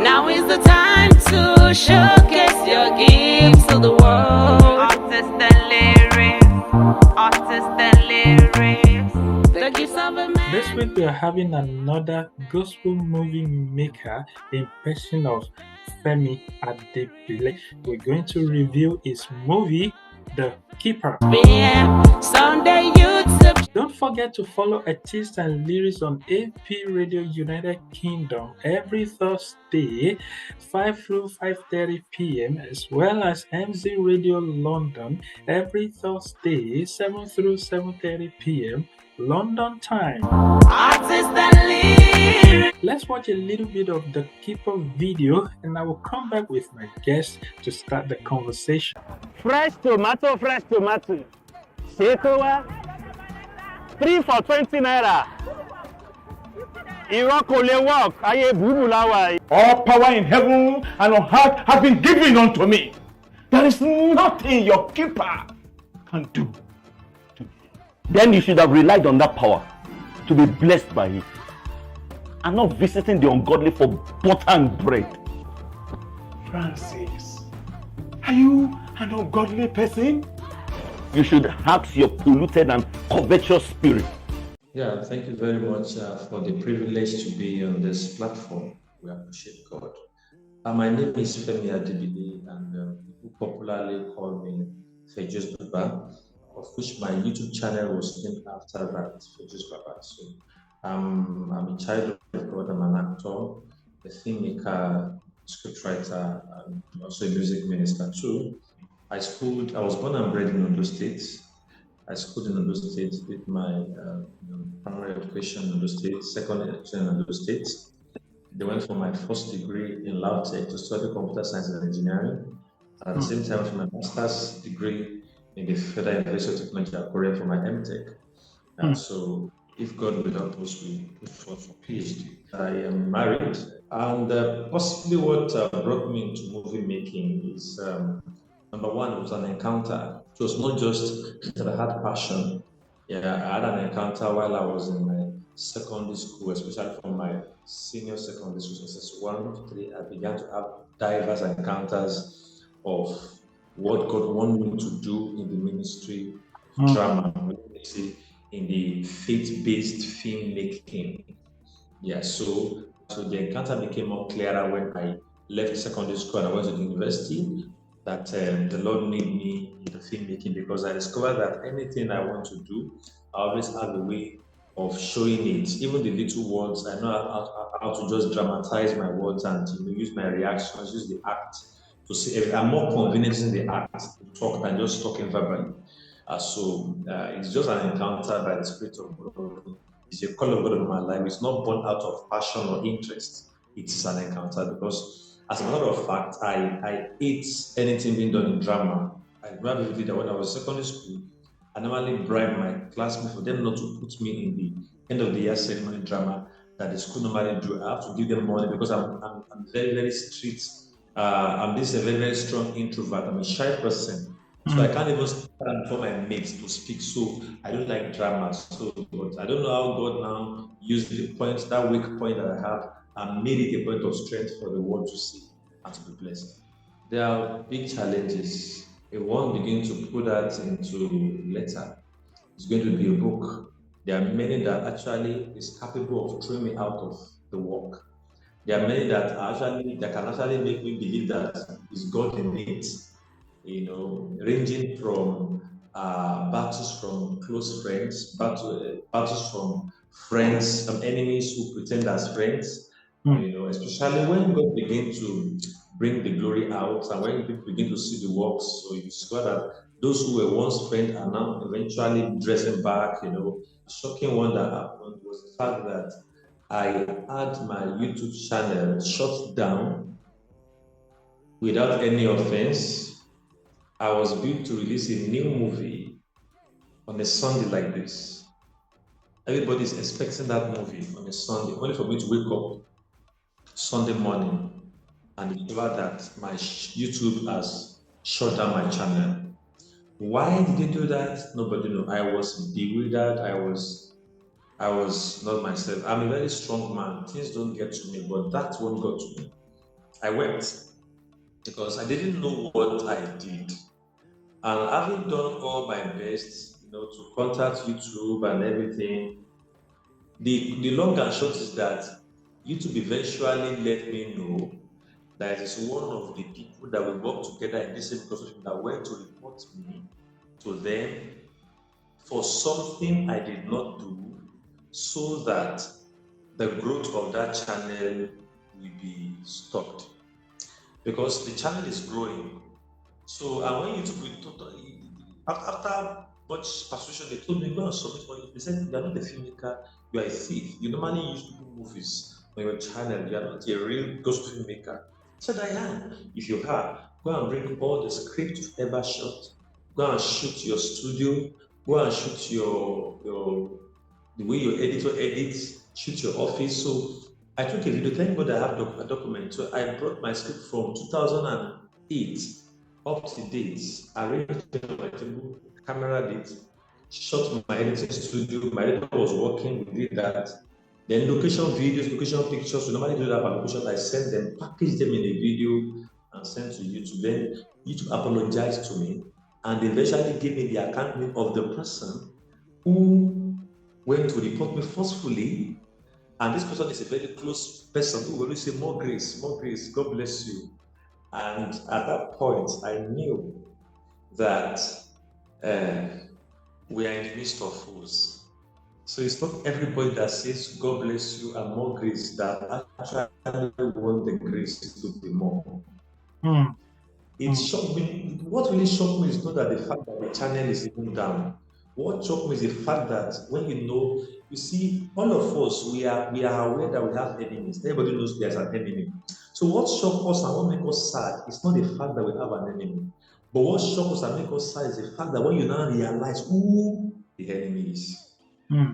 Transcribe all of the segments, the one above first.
Now is the time to showcase your gifts to the world. Artists and lyrics, artists and lyrics. The gifts of a man. This week we are having another gospel movie maker in person of Femi Adebile. We're going to review his movie, The Keeper. Sunday YouTube. Don't forget to follow artists and lyrics on AP Radio United Kingdom every Thursday, 5 through 5:30 p.m., as well as MZ Radio London every Thursday, 7 through 7:30 p.m. London time. Artists and lyrics. Let's watch a little bit of the Keeper video and I will come back with my guest to start the conversation. Fresh tomato. Shekowa. 3 for 20 naira. Walk. All power in heaven and on earth has been given unto me. There is nothing your keeper can do. Then you should have relied on that power to be blessed by it, and not visiting the ungodly for butter and bread. Francis, are you an ungodly person? You should ask your polluted and covetous spirit. Yeah, thank you very much for the privilege to be on this platform. We appreciate God. My name is Femi Adebile, and people popularly call me Fejus Baba, of which my YouTube channel was named after that, Fejus Baba. So I'm a child of God. I'm an actor, a filmmaker, scriptwriter, and also a music minister too. I was born and bred in Ondo State. I schooled in Ondo State, did my primary education in Ondo State, secondary education in Ondo State. They went for my first degree in LAUTECH to study computer science and engineering. At the same time, for my master's degree in the Federal University of Technology, Korea for my MTech. And so, if God will help us, we put forth for PhD. I am married, and possibly what brought me into movie making is number one, it was an encounter. It was not just that I had passion. Yeah, I had an encounter while I was in my secondary school, especially from my senior secondary school, SS1 to 3. I began to have diverse encounters of what God wanted me to do in the ministry of drama, in the faith-based filmmaking. Yeah, so the encounter became more clearer when I left secondary school and I went to the university, that the Lord made me in the filmmaking, because I discovered that anything I want to do, I always have a way of showing it. Even the little words, I know how to just dramatize my words and use my reactions, use the act to see. I'm more convenient in the act to talk than just talking verbally. So it's just an encounter by the Spirit of God. It's a call of God in my life. It's not born out of passion or interest. It's an encounter because, as a matter of fact, I hate anything being done in drama. I remember vividly that when I was in secondary school, I normally bribe my classmates for them not to put me in the end of the year ceremony drama that the school normally do. I have to give them money because I'm very, very strict. I'm a very, very strong introvert. I'm a shy person. So I can't even stand before my mates to speak. So I don't like drama. So but I don't know how God now used that weak point that I have, and made it a point of strength for the world to see and to be blessed. There are big challenges. If one begins to put that into letter, it's going to be a book. There are many that actually is capable of throwing me out of the work. There are many that can actually make me believe that it's God in it. Ranging from battles from close friends, battles from friends, enemies who pretend as friends. Especially when God begins to bring the glory out, and when people begin to see the works, so you discover that those who were once friends are now eventually dressing back. The shocking one that happened was the fact that I had my YouTube channel shut down without any offense. I was built to release a new movie on a Sunday like this. Everybody's expecting that movie on a Sunday, only for me to wake up Sunday morning and discover that my YouTube has shut down my channel. Why did they do that? Nobody knows. I was bewildered. I was not myself. I'm a very strong man. Things don't get to me, but that one got to me. I went because I didn't know what I did. And having done all my best, to contact YouTube and everything, the long and short is that YouTube eventually let me know that it is one of the people that we work together in this same consortium that went to report me to them for something I did not do, so that the growth of that channel will be stopped. Because the channel is growing. So, and when YouTube after much persuasion, they told me, go and submit money. They said, you are not a filmmaker, you are a thief. You normally use people movies on your channel, you are not a real gospel filmmaker. I said, I am. If you are, go and bring all the script you've ever shot, go and shoot your studio, go and shoot your the way your editor edits, shoot your office. So I took a video. Thank God I have a document. So I brought my script from 2008 up to date, arranged it on my table, camera did, shot my editing studio. My editor was working, we did that. Then location videos, location pictures. We normally do that by location. I send them, package them in a video, and send to YouTube. Then YouTube apologized to me and eventually gave me the account name of the person who went to report me forcefully. And this person is a very close person who will always say, more grace, God bless you. And at that point, I knew that we are in the midst of fools. So it's not everybody that says, God bless you and more grace, that actually want the grace to be more. It shocked me. What really shocked me is not that the fact that the channel is even down. What shocked me is the fact that when you see, all of us, we are aware that we have enemies. Everybody knows there's an enemy. So what shocked us and what makes us sad is not the fact that we have an enemy. But what shocks us and makes us sad is the fact that when you now realize who the enemy is.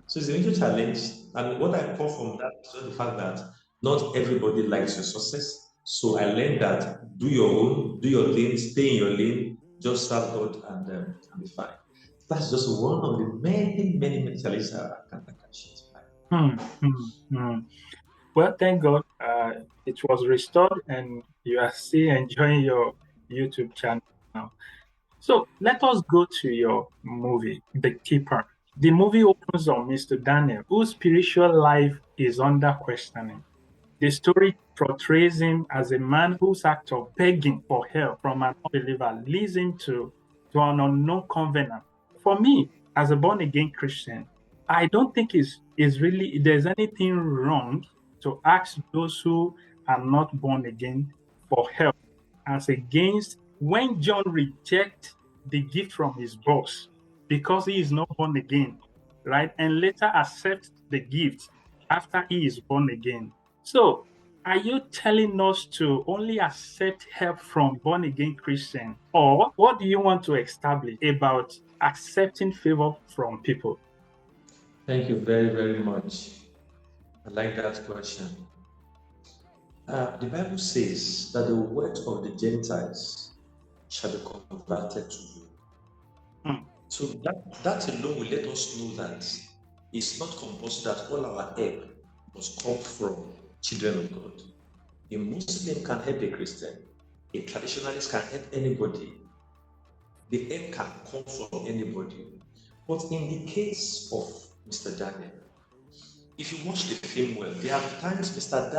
So it's a major challenge. And what I call from that is the fact that not everybody likes your success. So I learned that do your own, do your thing, stay in your lane, just serve God and be fine. That's just one of the many challenges I can share. Well, thank God it was restored and you are still enjoying your YouTube channel now. So let us go to your movie, The Keeper. The movie opens on Mr. Daniel, whose spiritual life is under questioning. The story portrays him as a man whose act of begging for help from an unbeliever leads him to an unknown covenant. For me, as a born-again Christian, I don't think there's anything wrong to ask those who are not born again for help, as against when John rejects the gift from his boss because he is not born again, right? And later accepts the gift after he is born again. So, are you telling us to only accept help from born-again Christians? Or what do you want to establish about accepting favor from people? Thank you very much. I like that question. The Bible says that the word of the Gentiles shall be converted to you. So that alone will let us know that it's not compulsory that all our help must come from children of God. A Muslim can help a Christian. A traditionalist can help anybody. The help can come from anybody. But in the case of Mr. Daniel, if you watch the film well, there are times Mr.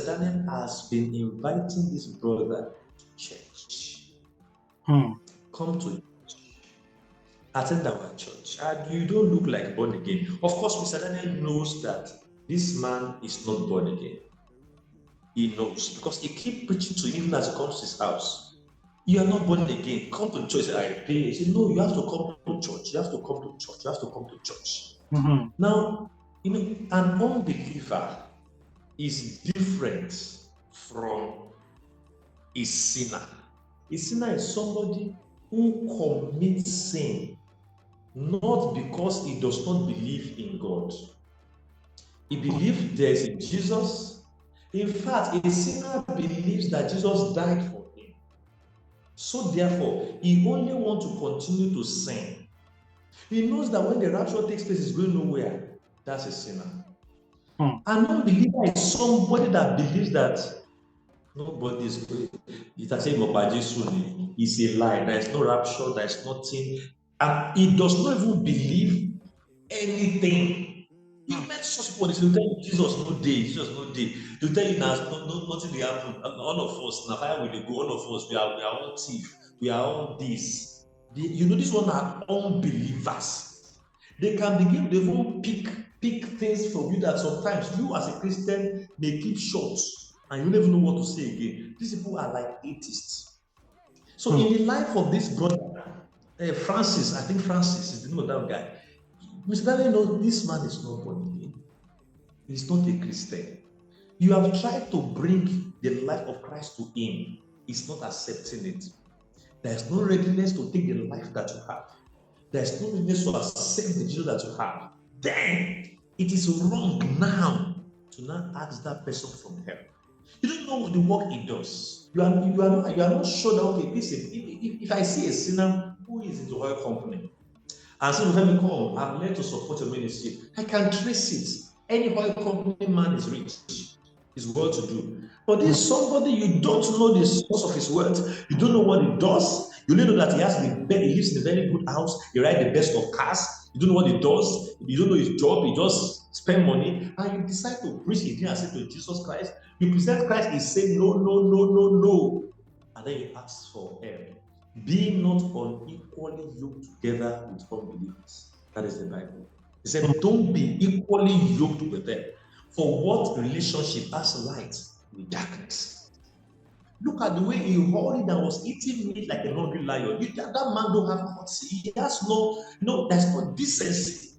Daniel has been inviting this brother to church. Come to church. Attend our church. And you don't look like born again. Of course, Mr. Daniel knows that this man is not born again. He knows because he keeps preaching to him as he comes to his house. You are not born again. Come to church. I pay. He said, no, you have to come to church. You have to come to church. You have to come to church. Now, an unbeliever is different from a sinner. A sinner is somebody who commits sin not because he does not believe in God. He believes there is a Jesus. In fact, a sinner believes that Jesus died for him. So therefore, he only wants to continue to sin. He knows that when the rapture takes place, he's going nowhere. That's a sinner. An unbeliever is somebody that believes that Nobody is going. It's a saying about Jesus. It's a lie. There is no rapture. There is nothing. And he does not even believe anything. You met such people, they will tell you Jesus no day, Jesus no day. They'll tell you now nothing will happen. And all of us, now fire will they go, all of us, we are all thief, we are all this. You know, this one are unbelievers. They can begin, they will pick things from you that sometimes you as a Christian may keep short and you don't even know what to say again. These people are like atheists. So in the life of this brother, Francis, I think Francis is the name of that guy. Mr. Daniel knows this man is not born again. He's not a Christian. You have tried to bring the life of Christ to him. He's not accepting it. There's no readiness to take the life that you have. There's no readiness to accept the Jesus that you have. Then it is wrong now to now ask that person from hell. You don't know the work he does. You are not sure that, okay, listen, if I see a sinner who is into oil company, and so let me come, I'm led to support your ministry, I can trace it. Any oil company man is rich, is well to do. But this is somebody you don't know the source of his wealth, you don't know what he does, you only know that he lives in a very good house, he rides the best of cars, you don't know what he does, you don't know his job, he just spend money, and you decide to preach again and say to Jesus Christ, you present Christ, he said no, and then you ask for help. Be not unequally yoked together with unbelievers. That is the Bible. He said, don't be equally yoked with them. For what relationship has light with darkness? Look at the way he hurried and was eating meat like a hungry lion. That man don't have courtesy. He has there's no decency.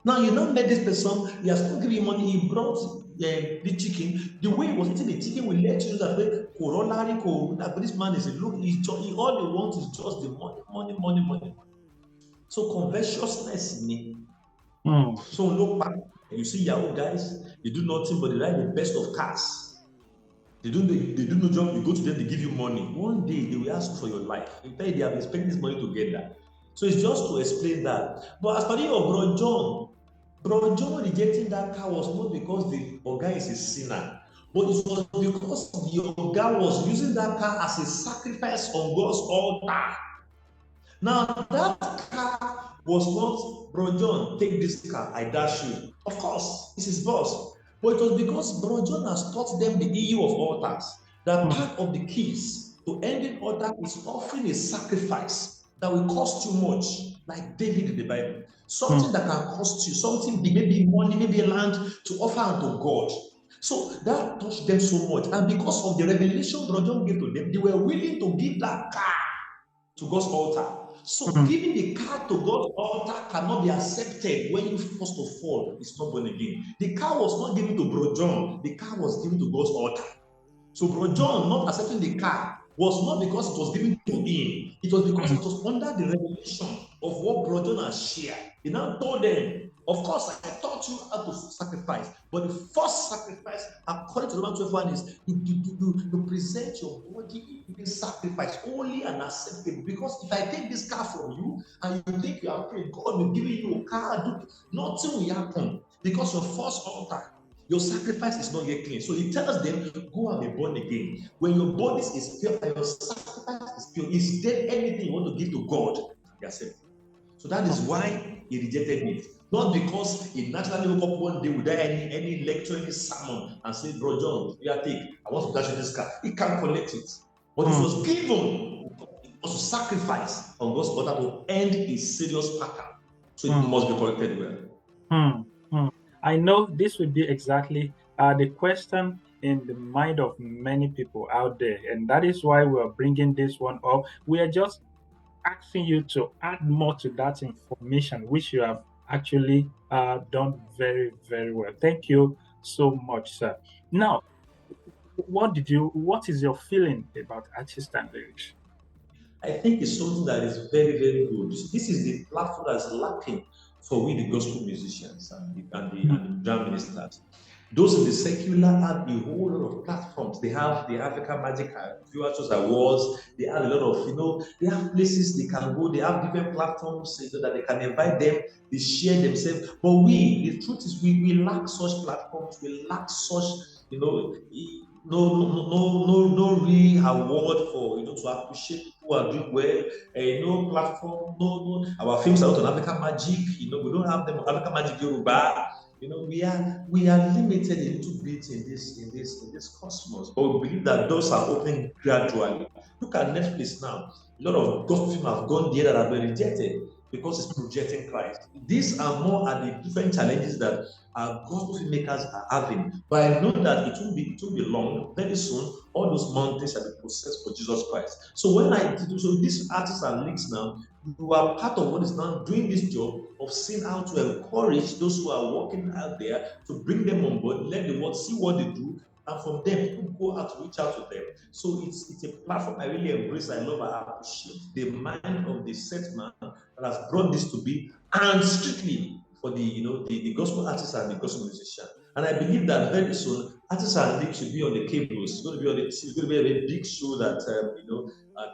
Now you don't let this person, he has not given you money, he brought the chicken. The way he was eating the chicken will let you know that corollary that this man is a look, all he wants is just the money. So covetousness me. So look back, you see Yahoo guys, they do nothing but they ride the best of cars. They do no job, you go to them, they give you money. One day they will ask for your life. In fact, they have been spending this money together. So it's just to explain that. But as for your Bro John rejecting that car was not because the Oga is a sinner, but it was because the Oga was using that car as a sacrifice on God's altar. Now that car was not, Bro John, take this car, I dash you. Of course, it's his boss. But it was because Bro John has taught them the EU of altars, that part of the keys to ending altar is offering a sacrifice that will cost you much, like David in the Bible. Something that can cost you, something big, maybe money, maybe land, to offer unto God. So that touched them so much. And because of the revelation Bro John gave to them, they were willing to give that car to God's altar. So giving the car to God's altar cannot be accepted when you, first of all, is not born again. The car was not given to Bro John, the car was given to God's altar. So Bro John not accepting the car was not because it was given to him, it was because it was under the revelation of what Bro John has shared. He now told them, of course, I taught you how to sacrifice, but the first sacrifice, according to Romans 12:1, is you present your body in sacrifice, holy and acceptable. Because if I take this car from you and you think you are praying, God will give you a car, nothing will happen because your first altar, your sacrifice is not yet clean. So he tells them, go and be born again. When your body is pure and your sacrifice is pure, is there anything you want to give to God? Yes. So that is why he rejected it. Not because he naturally woke up one day without any lecture, any sermon, and said, Bro John, I want to dash this car. He can't collect it. But it was given, it was a sacrifice on God's altar to end a serious pattern. So it must be collected well. I know this would be exactly the question in the mind of many people out there, and that is why we are bringing this one up. We are just asking you to add more to that information, which you have actually done very, very well. Thank you so much, sir. Now, what is your feeling about artist and lyrics? I think it's something that is very, very good. This is the platform that's lacking for we, the gospel musicians and the drum ministers. Those in the secular have a whole lot of platforms. They have the African Magic Viewers Awards. They have a lot of, they have places they can go. They have different platforms so that they can invite them. They share themselves. But the truth is, we lack such platforms. We lack such, no real award for to appreciate people who are doing well. No platform, no. Our films are not on African Magic. We don't have them on African Magic Yoruba. We are limited a little bit in this cosmos, but we believe that doors are opening gradually. Look at Netflix now. A lot of gospel films have gone there that have been rejected because it's projecting Christ. These are more at the different challenges that our gospel filmmakers are having. But I know that it won't be long. Very soon, all those mountains shall be possessed for Jesus Christ. So these artists and leagues now, you are part of what is now doing this job of seeing how to encourage those who are working out there to bring them on board, let the world see what they do, and from them people go out to reach out to them. So it's a platform I really embrace, I love, I appreciate the mind of the set man that has brought this to be, and strictly for the gospel artists and the gospel musician. And I believe that very soon artists and league should be on the cables. It's going to be it's going to be a very big show that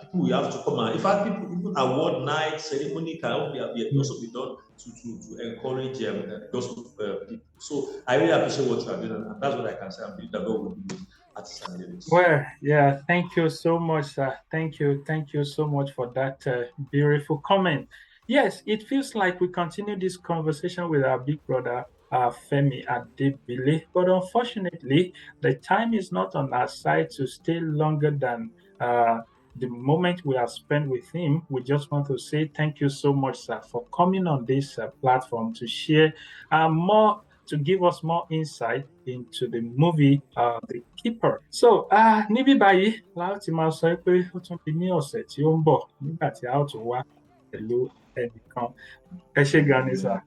people will have to come out. In fact, people even award night ceremony can also be done to encourage gospel people. So I really appreciate what you are doing, and that's what I can say. I believe that God will do with artists and lyrics. Well, yeah, thank you so much, sir. Thank you so much for that beautiful comment. Yes, it feels like we continue this conversation with our big brother, Femi Adebile, but unfortunately, the time is not on our side to stay longer than the moment we have spent with him. We just want to say thank you so much, sir, for coming on this platform to share more, to give us more insight into the movie The Keeper. So, níbí báyìí la ó ti máa sọ pé ó tún di ní ọ̀sẹ̀ tí ó ń bọ̀ nígbà tí a ó tún wá pẹ̀lú ẹnìkan. Ẹ ṣé gan ni sà.